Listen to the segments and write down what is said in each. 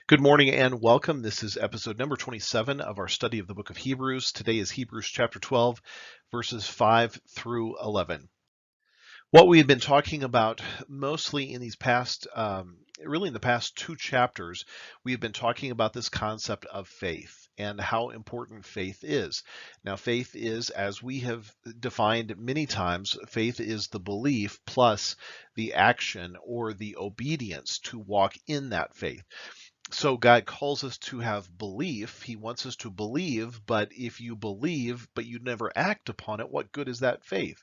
Good morning and welcome. This is episode number 27 of our study of the book of Hebrews. Today is Hebrews chapter 12, verses 5 through 11. What we have been talking about mostly in these really in the past two chapters, we have been talking about this concept of faith and how important faith is. Now, faith is, as we have defined many times, faith is the belief plus the action or the obedience to walk in that faith. So God calls us to have belief. He wants us to believe, but if you believe, but you never act upon it, what good is that faith?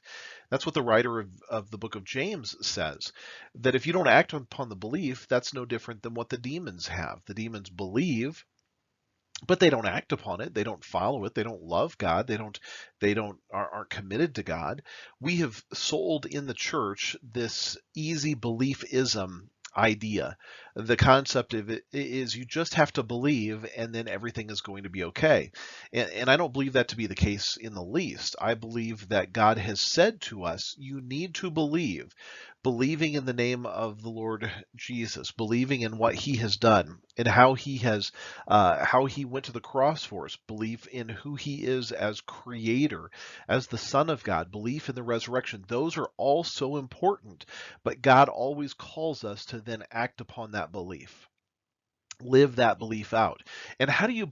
That's what the writer of the book of James says, that if you don't act upon the belief, that's no different than what the demons have. The demons believe, but they don't act upon it. They don't follow it. They don't love God. Aren't committed to God. We have sold in the church this easy beliefism idea. The concept of it is you just have to believe and then everything is going to be okay. And I don't believe that to be the case in the least. I believe that God has said to us, you need to believe. Believing in the name of the Lord Jesus, believing in what he has done and how he went to the cross for us, belief in who he is as creator, as the Son of God, belief in the resurrection. Those are all so important, but God always calls us to then act upon that belief. Live that belief out. And how do you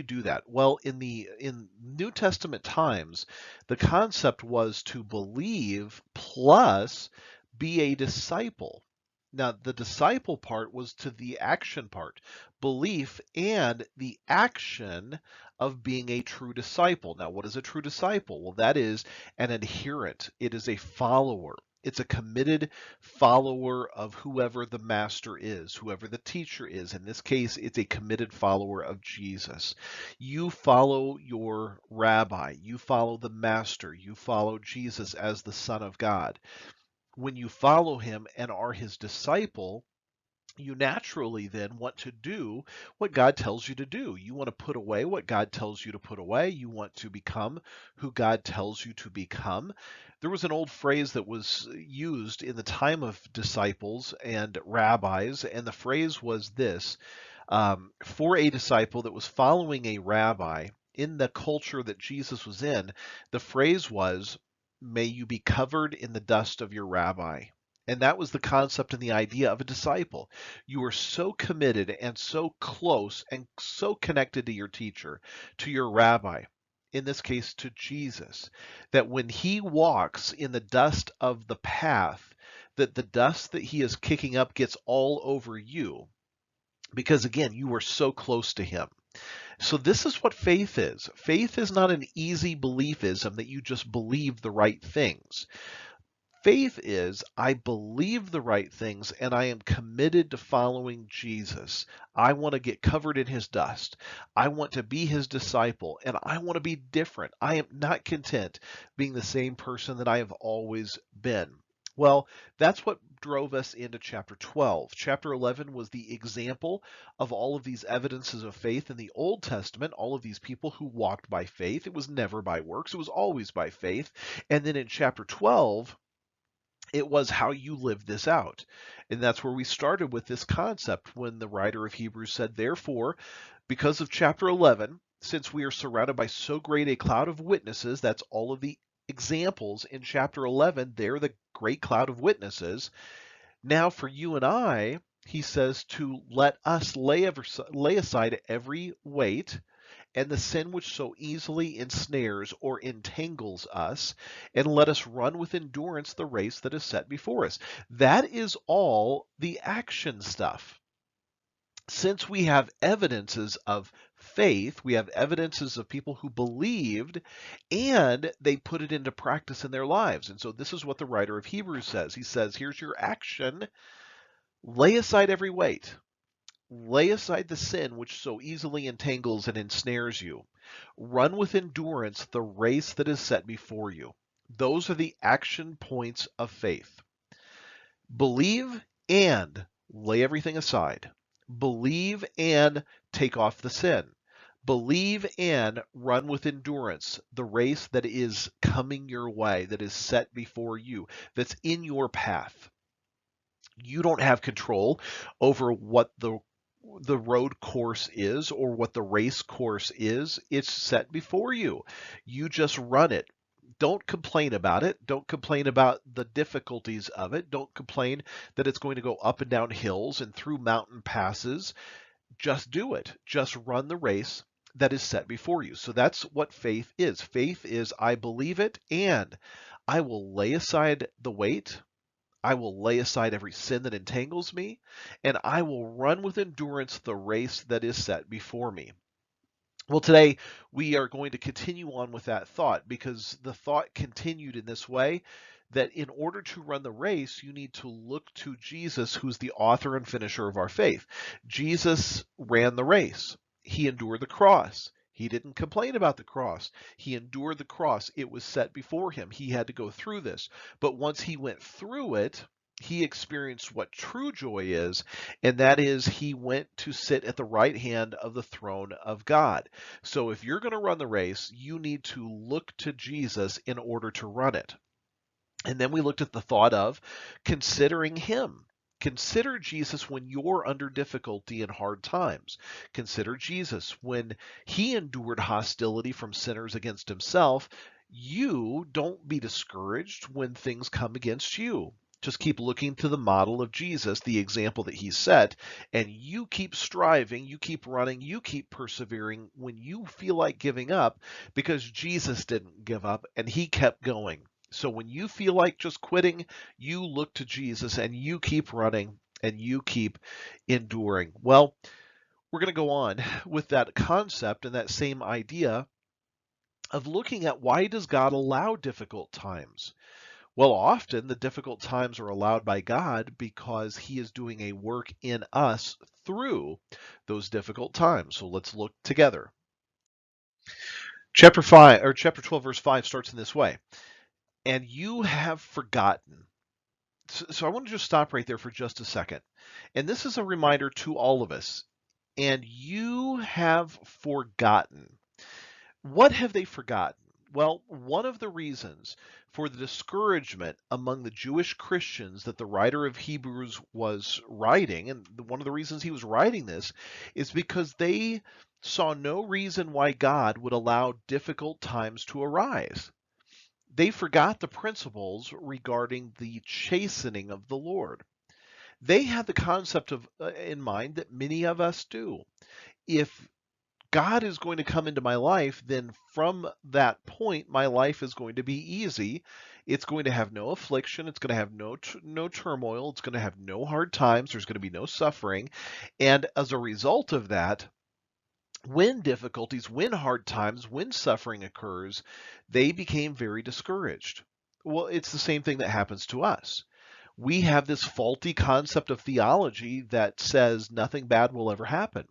do that? Well, in New Testament times, the concept was to believe plus be a disciple. Now, the disciple part was to the action part, belief and the action of being a true disciple. Now, what is a true disciple? Well, that is an adherent, it is a follower. It's a committed follower of whoever the master is, whoever the teacher is. In this case, it's a committed follower of Jesus. You follow your rabbi, you follow the master, you follow Jesus as the Son of God. When you follow him and are his disciple, you naturally then want to do what God tells you to do. You want to put away what God tells you to put away. You want to become who God tells you to become. There was an old phrase that was used in the time of disciples and rabbis, and the phrase was this: for a disciple that was following a rabbi in the culture that Jesus was in, the phrase was, may you be covered in the dust of your rabbi. And that was the concept and the idea of a disciple. You are so committed and so close and so connected to your teacher, to your rabbi, in this case to Jesus, that when he walks in the dust of the path, that the dust that he is kicking up gets all over you. Because again, you are so close to him. So this is what faith is. Faith is not an easy beliefism that you just believe the right things. Faith is, I believe the right things and I am committed to following Jesus. I want to get covered in his dust. I want to be his disciple and I want to be different. I am not content being the same person that I have always been. Well, that's what drove us into chapter 12. Chapter 11 was the example of all of these evidences of faith in the Old Testament, all of these people who walked by faith. It was never by works, it was always by faith. And then in chapter 12, it was how you live this out. And that's where we started with this concept when the writer of Hebrews said, therefore, because of chapter 11, since we are surrounded by so great a cloud of witnesses, that's all of the examples in chapter 11, they're the great cloud of witnesses. Now for you and I, he says to let us lay aside every weight and the sin which so easily ensnares or entangles us, and let us run with endurance the race that is set before us. That is all the action stuff. Since we have evidences of faith, we have evidences of people who believed and they put it into practice in their lives. And so this is what the writer of Hebrews says. He says, here's your action. Lay aside every weight. Lay aside the sin which so easily entangles and ensnares you. Run with endurance the race that is set before you. Those are the action points of faith. Believe and lay everything aside. Believe and take off the sin. Believe and run with endurance the race that is coming your way, that is set before you, that's in your path. You don't have control over what the road course is or what the race course is. It's set before you. You just run it. Don't complain about it. Don't complain about the difficulties of it. Don't complain that it's going to go up and down hills and through mountain passes. Just do it. Just run the race that is set before you. So that's what faith is. Faith is I believe it and I will lay aside the weight. I will lay aside every sin that entangles me, and I will run with endurance the race that is set before me. Well, today we are going to continue on with that thought because the thought continued in this way that in order to run the race, you need to look to Jesus, who's the author and finisher of our faith. Jesus ran the race. He endured the cross. He didn't complain about the cross. He endured the cross. It was set before him. He had to go through this. But once he went through it, he experienced what true joy is, and that is he went to sit at the right hand of the throne of God. So if you're going to run the race, you need to look to Jesus in order to run it. And then we looked at the thought of considering him. Consider Jesus when you're under difficulty and hard times. Consider Jesus when he endured hostility from sinners against himself. You don't be discouraged when things come against you. Just keep looking to the model of Jesus, the example that he set, and you keep striving, you keep running, you keep persevering when you feel like giving up, because Jesus didn't give up and he kept going. So when you feel like just quitting, you look to Jesus and you keep running and you keep enduring. Well, we're going to go on with that concept and that same idea of looking at why does God allow difficult times? Well, often the difficult times are allowed by God because he is doing a work in us through those difficult times. So let's look together. Chapter 12 verse 5 starts in this way. And you have forgotten. So I want to just stop right there for just a second. And this is a reminder to all of us. And you have forgotten. What have they forgotten? Well, one of the reasons for the discouragement among the Jewish Christians that the writer of Hebrews was writing, and one of the reasons he was writing this, is because they saw no reason why God would allow difficult times to arise. They forgot the principles regarding the chastening of the Lord. They had the concept of in mind that many of us do. If God is going to come into my life, then from that point, my life is going to be easy. It's going to have no affliction. It's going to have no turmoil. It's going to have no hard times. There's going to be no suffering. And as a result of that, when difficulties, when hard times, when suffering occurs, they became very discouraged. Well, it's the same thing that happens to us. We have this faulty concept of theology that says nothing bad will ever happen.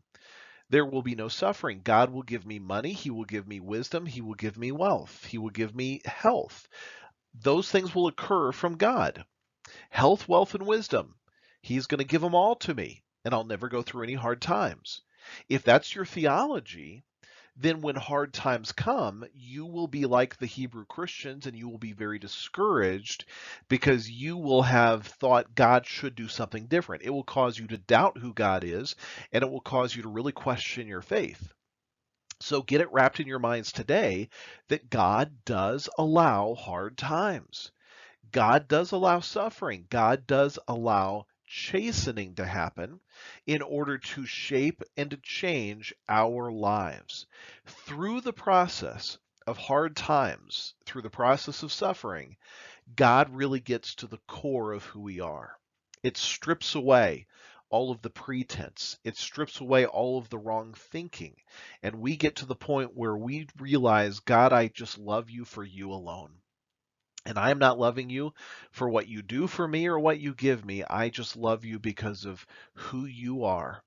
There will be no suffering. God will give me money. He will give me wisdom. He will give me wealth. He will give me health. Those things will occur from God. Health, wealth, and wisdom. He's going to give them all to me, and I'll never go through any hard times. If that's your theology, then when hard times come, you will be like the Hebrew Christians and you will be very discouraged because you will have thought God should do something different. It will cause you to doubt who God is, and it will cause you to really question your faith. So get it wrapped in your minds today that God does allow hard times. God does allow suffering. God does allow chastening to happen in order to shape and to change our lives. Through the process of hard times, through the process of suffering, God really gets to the core of who we are. It strips away all of the pretense. It strips away all of the wrong thinking. And we get to the point where we realize, God, I just love you for you alone. And I am not loving you for what you do for me or what you give me. I just love you because of who you are.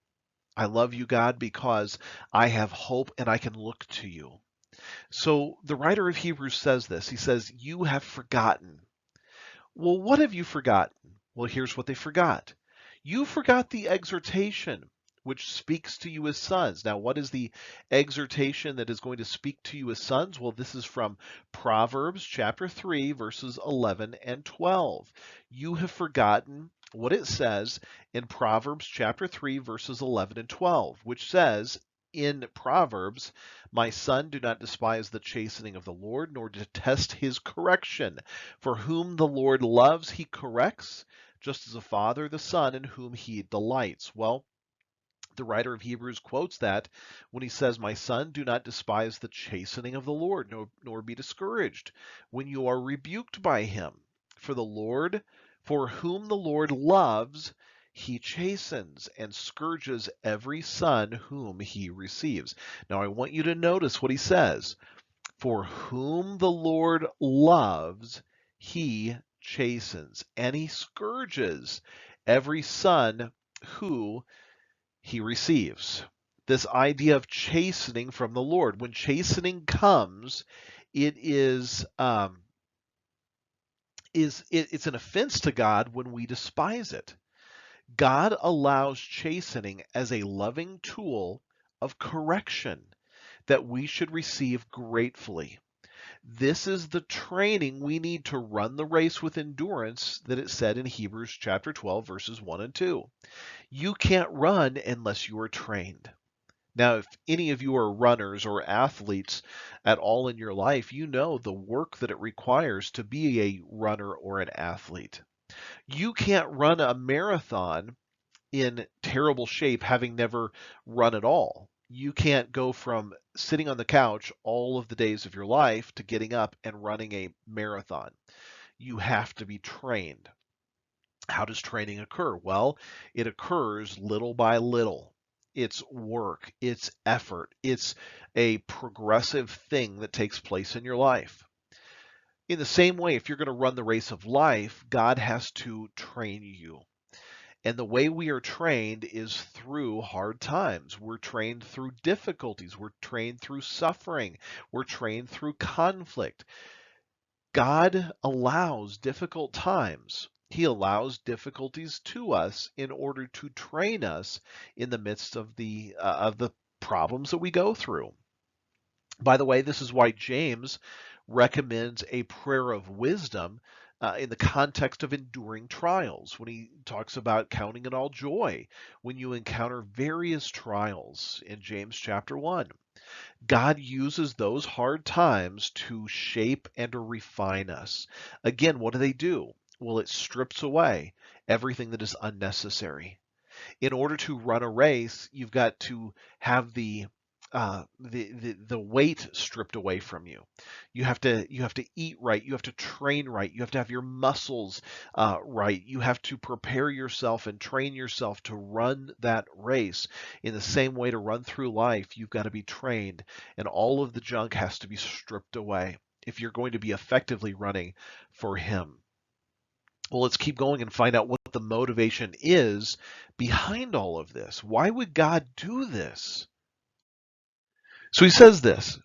I love you, God, because I have hope and I can look to you. So the writer of Hebrews says this. He says, you have forgotten. Well, what have you forgotten? Well, here's what they forgot. You forgot the exhortation which speaks to you as sons. Now, what is the exhortation that is going to speak to you as sons? Well, this is from Proverbs chapter 3, verses 11 and 12. You have forgotten what it says in Proverbs chapter 3, verses 11 and 12, which says in Proverbs, "My son, do not despise the chastening of the Lord, nor detest his correction. For whom the Lord loves, he corrects, just as a father the son in whom he delights." Well, the writer of Hebrews quotes that when he says, "My son, do not despise the chastening of the Lord, nor be discouraged when you are rebuked by him. For the Lord, for whom the Lord loves, he chastens and scourges every son whom he receives." Now I want you to notice what he says. For whom the Lord loves, he chastens, and he scourges every son who he receives. This idea of chastening from the Lord. When chastening comes, it's an offense to God when we despise it. God allows chastening as a loving tool of correction that we should receive gratefully. This is the training we need to run the race with endurance that it said in Hebrews chapter 12, verses 1 and 2. You can't run unless you are trained. Now, if any of you are runners or athletes at all in your life, you know the work that it requires to be a runner or an athlete. You can't run a marathon in terrible shape having never run at all. You can't go from sitting on the couch all of the days of your life to getting up and running a marathon. You have to be trained. How does training occur? Well, it occurs little by little. It's work, it's effort, it's a progressive thing that takes place in your life. In the same way, if you're going to run the race of life, God has to train you. And the way we are trained is through hard times. We're trained through difficulties. We're trained through suffering. We're trained through conflict. God allows difficult times. He allows difficulties to us in order to train us in the midst of the problems that we go through. By the way, this is why James recommends a prayer of wisdom in the context of enduring trials, when he talks about counting it all joy when you encounter various trials in James chapter 1. God uses those hard times to shape and to refine us. Again, what do? Well, it strips away everything that is unnecessary. In order to run a race, you've got to have the weight stripped away from you. You have to eat right. You have to train right. You have to have your muscles right. You have to prepare yourself and train yourself to run that race. In the same way, to run through life, you've got to be trained, and all of the junk has to be stripped away if you're going to be effectively running for Him. Well, let's keep going and find out what the motivation is behind all of this. Why would God do this? So he says this: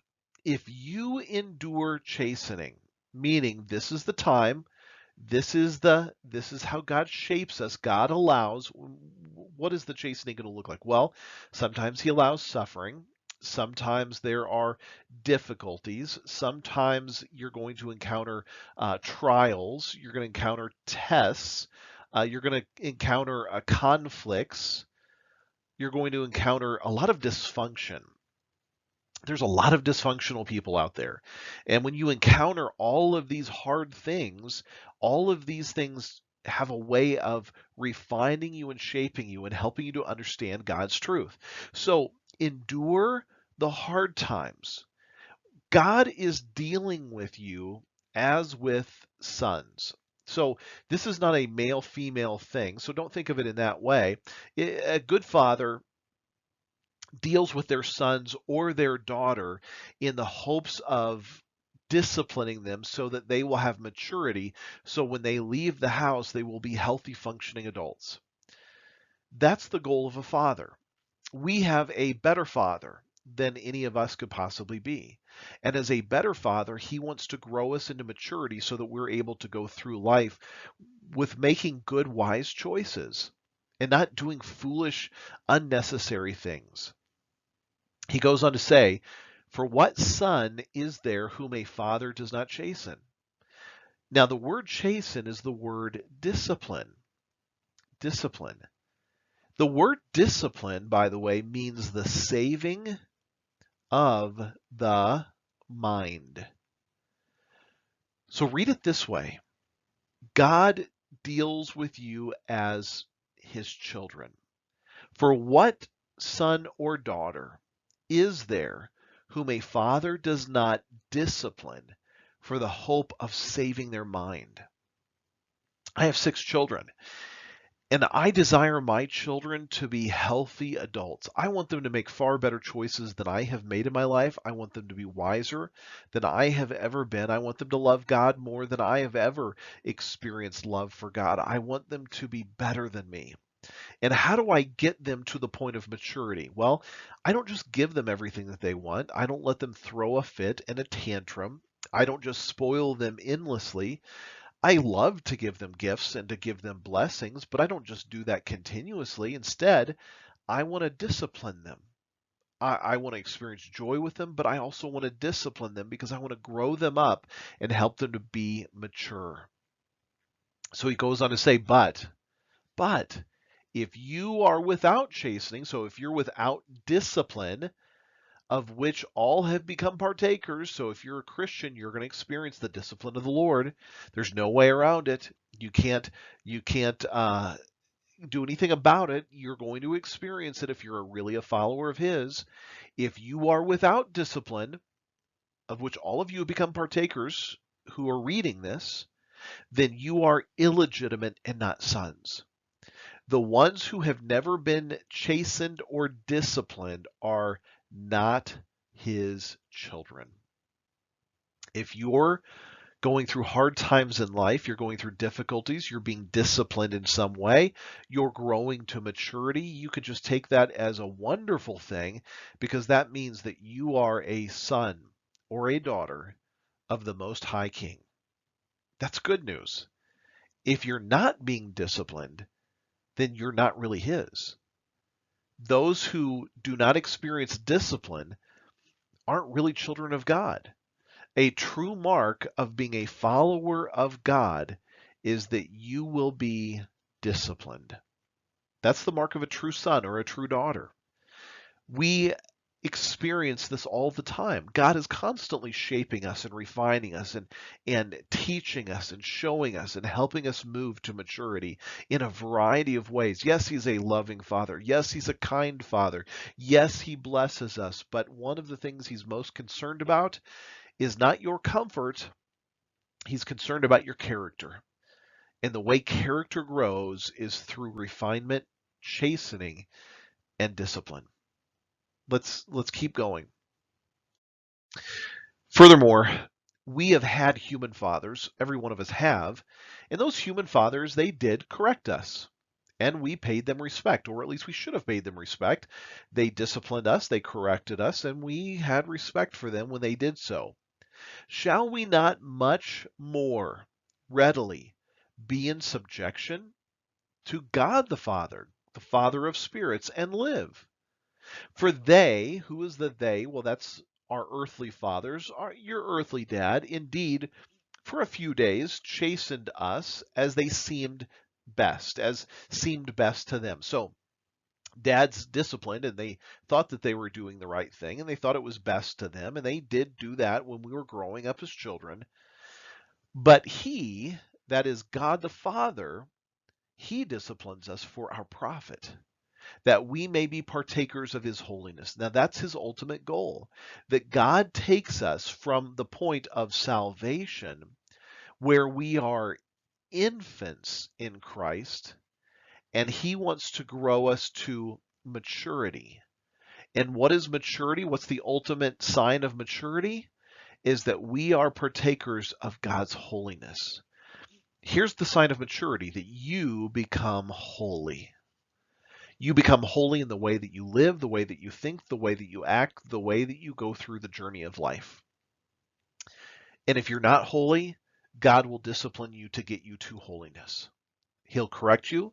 if you endure chastening, meaning this is the time, this is how God shapes us. God allows. What is the chastening going to look like? Well, sometimes he allows suffering. Sometimes there are difficulties. Sometimes you're going to encounter trials. You're going to encounter tests. You're going to encounter conflicts. You're going to encounter a lot of dysfunction. There's a lot of dysfunctional people out there. And when you encounter all of these hard things, all of these things have a way of refining you and shaping you and helping you to understand God's truth. So endure the hard times. God is dealing with you as with sons. So this is not a male-female thing. So don't think of it in that way. A good father deals with their sons or their daughter in the hopes of disciplining them so that they will have maturity, so when they leave the house they will be healthy, functioning adults. That's the goal of a father. We have a better father than any of us could possibly be, and as a better father, he wants to grow us into maturity so that we're able to go through life with making good, wise choices and not doing foolish, unnecessary things. He goes on to say, "For what son is there whom a father does not chasten?" Now, the word chasten is the word discipline. discipline. The word discipline, by the way, means the saving of the mind. So read it this way. God deals with you as his children. For what son or daughter is there whom a father does not discipline for the hope of saving their mind? I have 6 children, and I desire my children to be healthy adults. I want them to make far better choices than I have made in my life. I want them to be wiser than I have ever been. I want them to love God more than I have ever experienced love for God. I want them to be better than me. And how do I get them to the point of maturity? Well, I don't just give them everything that they want. I don't let them throw a fit and a tantrum. I don't just spoil them endlessly. I love to give them gifts and to give them blessings, but I don't just do that continuously. Instead, I want to discipline them. I want to experience joy with them, but I also want to discipline them because I want to grow them up and help them to be mature. So he goes on to say, but if you are without chastening, so if you're without discipline, of which all have become partakers. So if you're a Christian, you're going to experience the discipline of the Lord. There's no way around it. You can't do anything about it. You're going to experience it if you're really a follower of his. If you are without discipline, of which all of you have become partakers who are reading this, then you are illegitimate and not sons. The ones who have never been chastened or disciplined are not his children. If you're going through hard times in life, you're going through difficulties, you're being disciplined in some way, you're growing to maturity, you could just take that as a wonderful thing because that means that you are a son or a daughter of the Most High King. That's good news. If you're not being disciplined, then you're not really his. Those who do not experience discipline aren't really children of God. A true mark of being a follower of God is that you will be disciplined. That's the mark of a true son or a true daughter. We experience this all the time. God is constantly shaping us and refining us and teaching us and showing us and helping us move to maturity in a variety of ways. Yes, he's a loving father. Yes, he's a kind father. Yes, he blesses us. But one of the things he's most concerned about is not your comfort. He's concerned about your character. And the way character grows is through refinement, chastening, and discipline. Let's keep going. Furthermore, we have had human fathers, every one of us have, and those human fathers, they did correct us. And we paid them respect, or at least we should have paid them respect. They disciplined us, they corrected us, and we had respect for them when they did so. Shall we not much more readily be in subjection to God the Father of spirits, and live? For they, who is the they? Well, that's our earthly fathers, your earthly dad, indeed, for a few days chastened us as seemed best to them. So dads disciplined and they thought that they were doing the right thing and they thought it was best to them, and they did do that when we were growing up as children. But he, that is God the Father, he disciplines us for our profit, that we may be partakers of his holiness. Now that's his ultimate goal, that God takes us from the point of salvation where we are infants in Christ, and he wants to grow us to maturity. And what is maturity? What's the ultimate sign of maturity? Is that we are partakers of God's holiness. Here's the sign of maturity, that you become holy. You become holy in the way that you live, the way that you think, the way that you act, the way that you go through the journey of life. And if you're not holy, God will discipline you to get you to holiness. He'll correct you.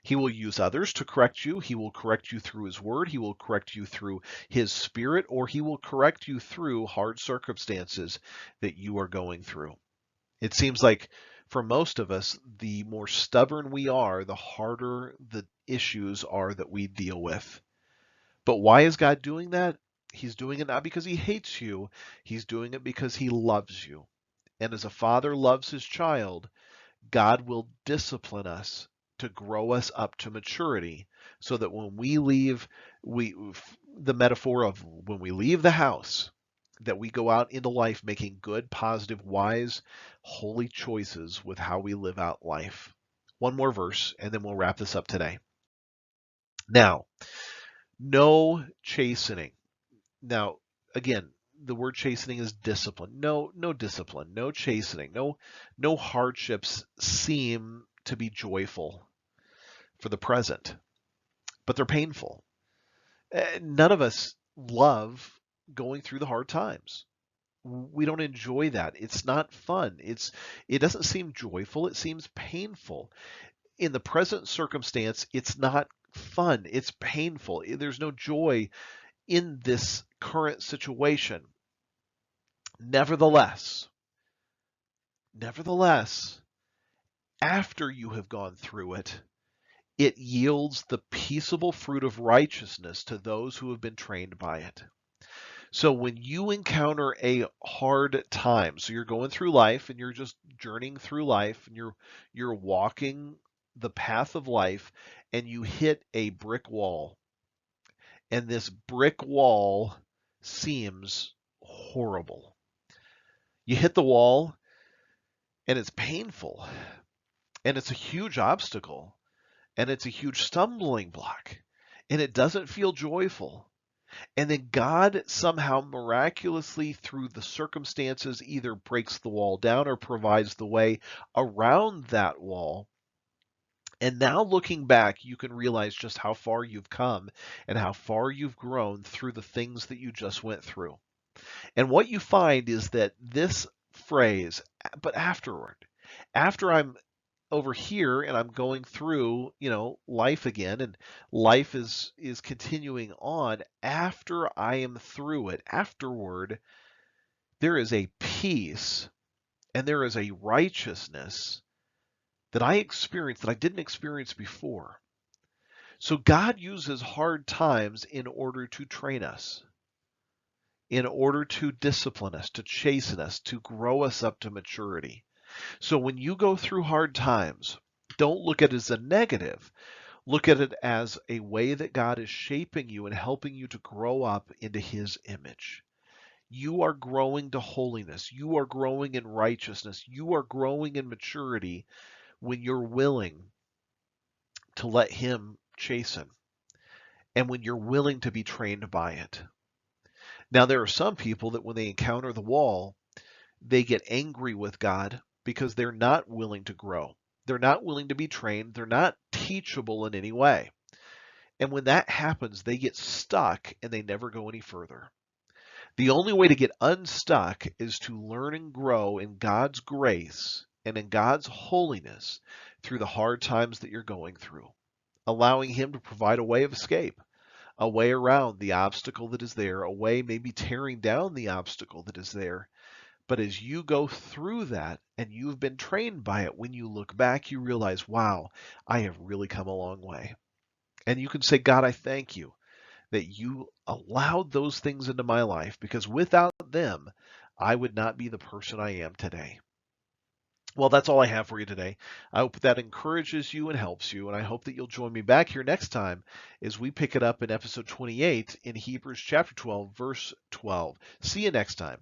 He will use others to correct you. He will correct you through his word. He will correct you through his spirit, or he will correct you through hard circumstances that you are going through. It seems like For most of us, the more stubborn we are, the harder the issues are that we deal with. But why is God doing that? He's doing it not because he hates you. He's doing it because he loves you. And as a father loves his child, God will discipline us to grow us up to maturity so that when we leave, the metaphor of when we leave the house, that we go out into life making good, positive, wise, holy choices with how we live out life. One more verse, and then we'll wrap this up today. Now, no chastening. Now, again, the word chastening is discipline. No discipline, no chastening, no hardships seem to be joyful for the present, but they're painful. None of us love going through the hard times. We don't enjoy that. It's not fun. It doesn't seem joyful. It seems painful. In the present circumstance, it's not fun. It's painful. There's no joy in this current situation. Nevertheless, after you have gone through it, it yields the peaceable fruit of righteousness to those who have been trained by it. So when you encounter a hard time, so you're going through life and you're just journeying through life and you're walking the path of life and you hit a brick wall, and this brick wall seems horrible. You hit the wall and it's painful and it's a huge obstacle and it's a huge stumbling block and it doesn't feel joyful. And then God somehow miraculously through the circumstances either breaks the wall down or provides the way around that wall. And now looking back, you can realize just how far you've come and how far you've grown through the things that you just went through. And what you find is that this phrase, but afterward, after I'm over here and I'm going through, life again, and life is continuing on, after I am through it, afterward, there is a peace and there is a righteousness that I experience that I didn't experience before. So God uses hard times in order to train us, in order to discipline us, to chasten us, to grow us up to maturity. So when you go through hard times, don't look at it as a negative. Look at it as a way that God is shaping you and helping you to grow up into his image. You are growing to holiness. You are growing in righteousness. You are growing in maturity when you're willing to let him chasten and when you're willing to be trained by it. Now, there are some people that when they encounter the wall, they get angry with God because they're not willing to grow. They're not willing to be trained. They're not teachable in any way. And when that happens, they get stuck and they never go any further. The only way to get unstuck is to learn and grow in God's grace and in God's holiness through the hard times that you're going through, allowing him to provide a way of escape, a way around the obstacle that is there, a way maybe tearing down the obstacle that is there. But as you go through that and you've been trained by it, when you look back, you realize, wow, I have really come a long way. And you can say, God, I thank you that you allowed those things into my life because without them, I would not be the person I am today. Well, that's all I have for you today. I hope that encourages you and helps you, and I hope that you'll join me back here next time as we pick it up in episode 28 in Hebrews chapter 12, verse 12. See you next time.